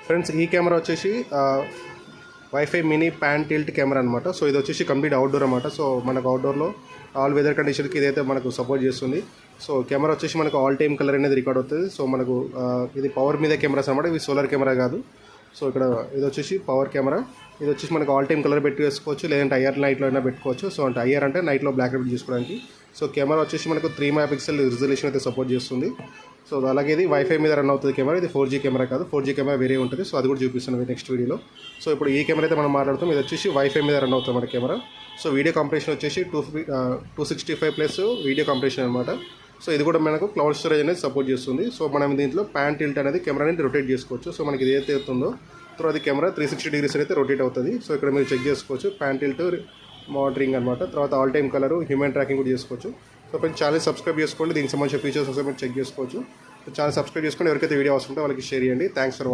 Friends ఈ camera వచ్చేసి wifi mini pan tilt camera అనమాట. సో ఇది వచ్చేసి కంప్లీట్ అవుట్డోర్ అనమాట. సో మనకు అవుట్డోర్లో ఆల్ వెదర్ కండిషన్కి ఇదైతే మనకు సపోర్ట్ చేస్తుంది. సో కెమెరా వచ్చేసి మనకు ఆల్ టైమ్ కలర్ అనేది రికార్డ్ అవుతుంది. సో మనకు ఇది పవర్ మీద కెమెరాస్ అనమాట, ఇవి సోలార్ కెమెరా కాదు. సో ఇక్కడ ఇది వచ్చేసి పవర్ కెమెరా, ఇది వచ్చేసి మనకు ఆల్ టైమ్ కలర్ పెట్టి వేసుకోవచ్చు, లేదంటే ఐఆర్ నైట్లో అయినా పెట్టుకోవచ్చు. సో అంటే ఐఆర్ అంటే నైట్లో బ్లాక్ అండ్ వైట్ చేసుకోవడానికి. సో కెమెరా వచ్చేసి మనకు 3 MP రిజల్యూషన్ అయితే సపోర్ట్ చేస్తుంది. సో అలాగే ఇది వైఫై మీద రన్ అవుతుంది కెమెరా, ఇది 4G కెమెరా కాదు, 4G కెమెరా వేరే ఉంటుంది. సో అది కూడా చూపిస్తున్నాను నెక్స్ట్ వీడియోలో. సో ఇప్పుడు ఈ కెమెరా అయితే మనం మాట్లాడుతాం, ఇది వచ్చేసి వైఫై మీద రన్ అవుతుంది మన కెమెరా. సో వీడియో కంప్రెషన్ వచ్చేసి 265+ వీడియో కంప్రెషన్ అనమాట. సో ఇది కూడా మనకు క్లౌడ్ స్టోరేజ్ అనేది సపోర్ట్ చేస్తుంది. సో మనం దీంట్లో ప్యాన్ టిల్ట్ అనేది కెమెరాని రొటేట్ చేసుకోవచ్చు. సో మనకి ఇది ఏదైతే అవుతుందో తర్వాత అది కెమెరా 360 degrees అయితే రొటేట్ అవుతుంది. సో ఇక్కడ మీరు చెక్ చేసుకోవచ్చు ప్యాన్ టిల్ట్ మానిటరింగ్ అనమాట. తర్వాత all time colour, human tracking కూడా చేసుకోవచ్చు. సో ఫ్రెండ్స్ ఛానల్ సబ్స్క్రైబ్ చేసుకోండి, దీనికి సంబంధించిన ఫీచర్స్ వస్తే మీరు చెక్ చేసుకోవచ్చు. సో ఛానల్ సబ్స్క్రైబ్ చేసుకోండి, ఎవరికైతే వీడియో అవసరం ఉంటే వాళ్ళకి షేర్ చేయండి. Thanks for